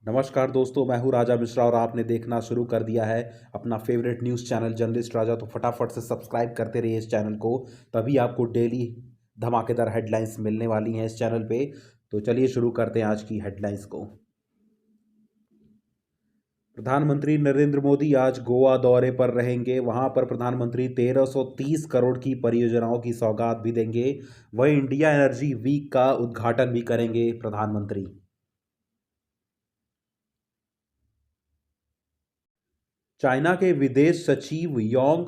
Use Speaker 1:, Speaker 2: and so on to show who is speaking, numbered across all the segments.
Speaker 1: नमस्कार दोस्तों, मैं हूं राजा मिश्रा और आपने देखना शुरू कर दिया है अपना फेवरेट न्यूज़ चैनल जर्नलिस्ट राजा। तो फटाफट से सब्सक्राइब करते रहिए इस चैनल को, तभी आपको डेली धमाकेदार हेडलाइंस मिलने वाली हैं इस चैनल पे। तो चलिए शुरू करते हैं आज की हेडलाइंस को। प्रधानमंत्री नरेंद्र मोदी आज गोवा दौरे पर रहेंगे। वहां पर प्रधानमंत्री 1330 करोड़ की परियोजनाओं की सौगात भी देंगे। वहीं इंडिया एनर्जी वीक का उद्घाटन भी करेंगे प्रधानमंत्री। चाइना के विदेश सचिव योंग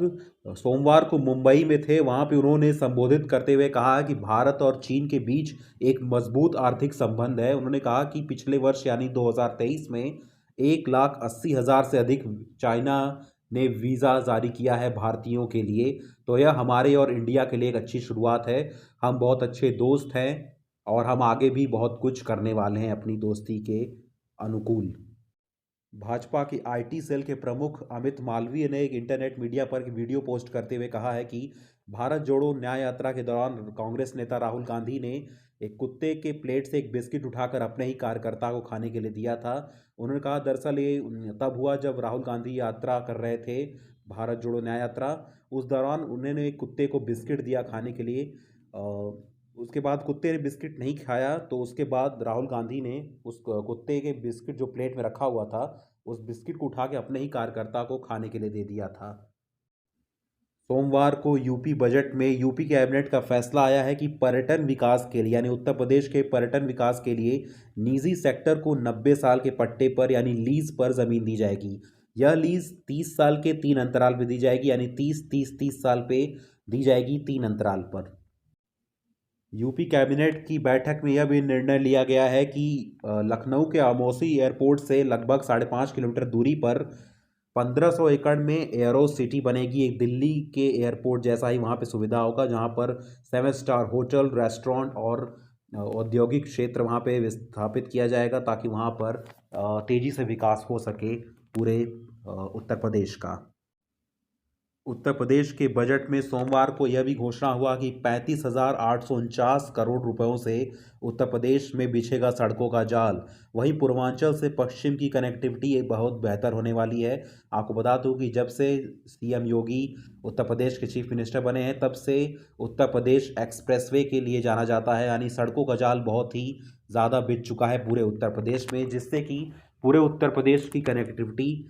Speaker 1: सोमवार को मुंबई में थे। वहां पे उन्होंने संबोधित करते हुए कहा कि भारत और चीन के बीच एक मजबूत आर्थिक संबंध है। उन्होंने कहा कि पिछले वर्ष यानी 2023 में 1,80,000 से अधिक चाइना ने वीज़ा जारी किया है भारतीयों के लिए। तो यह हमारे और इंडिया के लिए एक अच्छी शुरुआत है। हम बहुत अच्छे दोस्त हैं और हम आगे भी बहुत कुछ करने वाले हैं अपनी दोस्ती के अनुकूल। भाजपा की आईटी सेल के प्रमुख अमित मालवीय ने एक इंटरनेट मीडिया पर वीडियो पोस्ट करते हुए कहा है कि भारत जोड़ो न्याय यात्रा के दौरान कांग्रेस नेता राहुल गांधी ने एक कुत्ते के प्लेट से एक बिस्किट उठाकर अपने ही कार्यकर्ता को खाने के लिए दिया था। उन्होंने कहा दरअसल ये तब हुआ जब राहुल गांधी यात्रा कर रहे थे, भारत जोड़ो न्याय यात्रा। उस दौरान उन्होंने एक कुत्ते को बिस्किट दिया खाने के लिए। उसके बाद कुत्ते ने बिस्किट नहीं खाया, तो उसके बाद राहुल गांधी ने उस कुत्ते के बिस्किट जो प्लेट में रखा हुआ था, उस बिस्किट को उठा के अपने ही कार्यकर्ता को खाने के लिए दे दिया था। सोमवार को यूपी बजट में यूपी कैबिनेट का फैसला आया है कि पर्यटन विकास के लिए यानी उत्तर प्रदेश के पर्यटन विकास के लिए निजी सेक्टर को 90 साल के पट्टे पर यानी लीज पर ज़मीन दी जाएगी। यह लीज 30 साल के 3 अंतराल पे दी जाएगी, यानी 30-30-30 साल पे दी जाएगी 3 अंतराल पर। यूपी कैबिनेट की बैठक में यह भी निर्णय लिया गया है कि लखनऊ के आमोसी एयरपोर्ट से लगभग 5.5 किलोमीटर दूरी पर 1500 एकड़ में एयरो सिटी बनेगी। एक दिल्ली के एयरपोर्ट जैसा ही वहाँ पे सुविधा होगा, जहाँ पर 7 स्टार होटल, रेस्टोरेंट और औद्योगिक क्षेत्र वहाँ पे स्थापित किया जाएगा, ताकि वहाँ पर तेज़ी से विकास हो सके पूरे उत्तर प्रदेश का। उत्तर प्रदेश के बजट में सोमवार को यह भी घोषणा हुआ कि 35,849 करोड़ रुपयों से उत्तर प्रदेश में बिछेगा सड़कों का जाल। वहीं पूर्वांचल से पश्चिम की कनेक्टिविटी बहुत बेहतर होने वाली है। आपको बता दूं कि जब से सीएम योगी उत्तर प्रदेश के चीफ मिनिस्टर बने हैं, तब से उत्तर प्रदेश एक्सप्रेसवे के लिए जाना जाता है, यानी सड़कों का जाल बहुत ही ज़्यादा बिछ चुका है पूरे उत्तर प्रदेश में, जिससे कि पूरे उत्तर प्रदेश की कनेक्टिविटी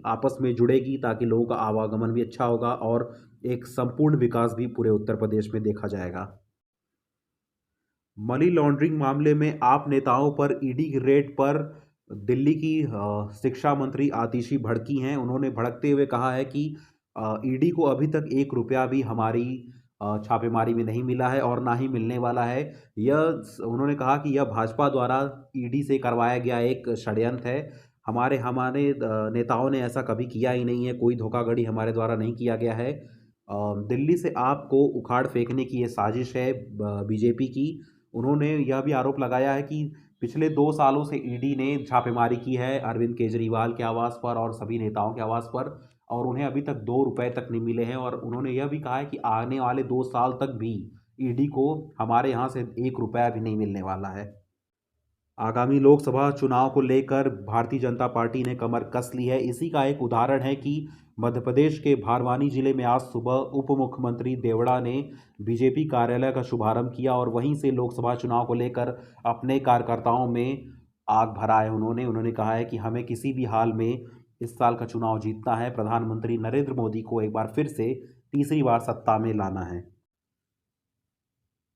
Speaker 1: आपस में जुड़ेगी, ताकि लोगों का आवागमन भी अच्छा होगा और एक संपूर्ण विकास भी पूरे उत्तर प्रदेश में देखा जाएगा। मनी लॉन्ड्रिंग मामले में आप नेताओं पर ईडी की रेड पर दिल्ली की शिक्षा मंत्री आतिशी भड़की हैं। उन्होंने भड़कते हुए कहा है कि ईडी को अभी तक 1 रुपया भी हमारी छापेमारी में नहीं मिला है और ना ही मिलने वाला है। उन्होंने कहा कि यह भाजपा द्वारा ईडी से करवाया गया एक षड्यंत्र है। हमारे हमारे नेताओं ने ऐसा कभी किया ही नहीं है, कोई धोखाधड़ी हमारे द्वारा नहीं किया गया है। दिल्ली से आपको उखाड़ फेंकने की ये साजिश है बीजेपी की। उन्होंने यह भी आरोप लगाया है कि पिछले 2 सालों से ईडी ने छापेमारी की है अरविंद केजरीवाल के आवास पर और सभी नेताओं के आवास पर, और उन्हें अभी तक 2 रुपए तक नहीं मिले हैं। और उन्होंने यह भी कहा है कि आने वाले 2 साल तक भी ईडी को हमारे यहाँ से 1 रुपया भी नहीं मिलने वाला है। आगामी लोकसभा चुनाव को लेकर भारतीय जनता पार्टी ने कमर कस ली है। इसी का एक उदाहरण है कि मध्य प्रदेश के भारवानी जिले में आज सुबह उप मुख्यमंत्री देवड़ा ने बीजेपी कार्यालय का शुभारंभ किया और वहीं से लोकसभा चुनाव को लेकर अपने कार्यकर्ताओं में आग भरा है। उन्होंने कहा है कि हमें किसी भी हाल में इस साल का चुनाव जीतना है, प्रधानमंत्री नरेंद्र मोदी को एक बार फिर से तीसरी बार सत्ता में लाना है।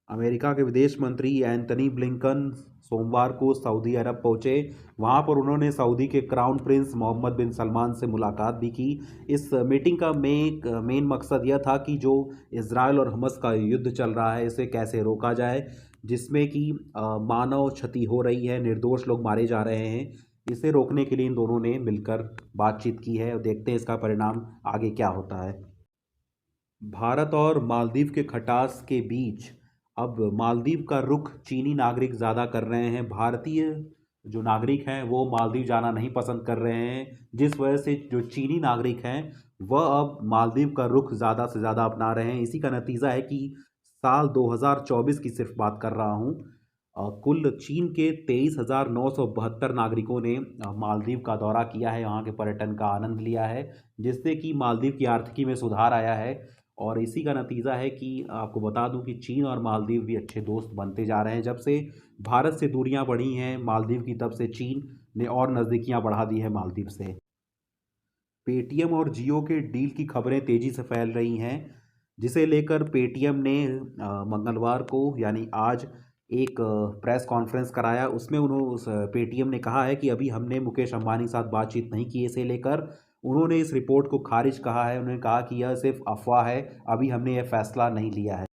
Speaker 1: अमेरिका के विदेश मंत्री एंटनी ब्लिंकन सोमवार को सऊदी अरब पहुंचे। वहां पर उन्होंने सऊदी के क्राउन प्रिंस मोहम्मद बिन सलमान से मुलाकात भी की। इस मीटिंग का मेन मकसद यह था कि जो इजराइल और हमास का युद्ध चल रहा है, इसे कैसे रोका जाए, जिसमें कि मानव क्षति हो रही है, निर्दोष लोग मारे जा रहे हैं। इसे रोकने के लिए इन दोनों ने मिलकर बातचीत की है और देखते हैं इसका परिणाम आगे क्या होता है। भारत और मालदीव के खटास के बीच अब मालदीव का रुख चीनी नागरिक ज़्यादा कर रहे हैं। भारतीय जो नागरिक हैं वो मालदीव जाना नहीं पसंद कर रहे हैं, जिस वजह से जो चीनी नागरिक हैं वह अब मालदीव का रुख ज़्यादा से ज़्यादा अपना रहे हैं। इसी का नतीजा है कि साल 2024 की सिर्फ बात कर रहा हूँ, कुल चीन के 23,972 नागरिकों ने मालदीव का दौरा किया है, यहाँ के पर्यटन का आनंद लिया है, जिससे कि मालदीव की आर्थिकी में सुधार आया है। और इसी का नतीजा है कि आपको बता दूं कि चीन और मालदीव भी अच्छे दोस्त बनते जा रहे हैं। जब से भारत से दूरियां बढ़ी हैं मालदीव की, तब से चीन ने और नज़दीकियां बढ़ा दी है मालदीव से। पेटीएम और जियो के डील की खबरें तेज़ी से फैल रही हैं, जिसे लेकर पेटीएम ने मंगलवार को यानी आज एक प्रेस कॉन्फ्रेंस कराया। उसमें उस पेटीएम ने कहा है कि अभी हमने मुकेश अंबानी के साथ बातचीत नहीं की, इसे लेकर उन्होंने इस रिपोर्ट को खारिज कहा है। उन्होंने कहा कि यह सिर्फ अफवाह है, अभी हमने यह फैसला नहीं लिया है।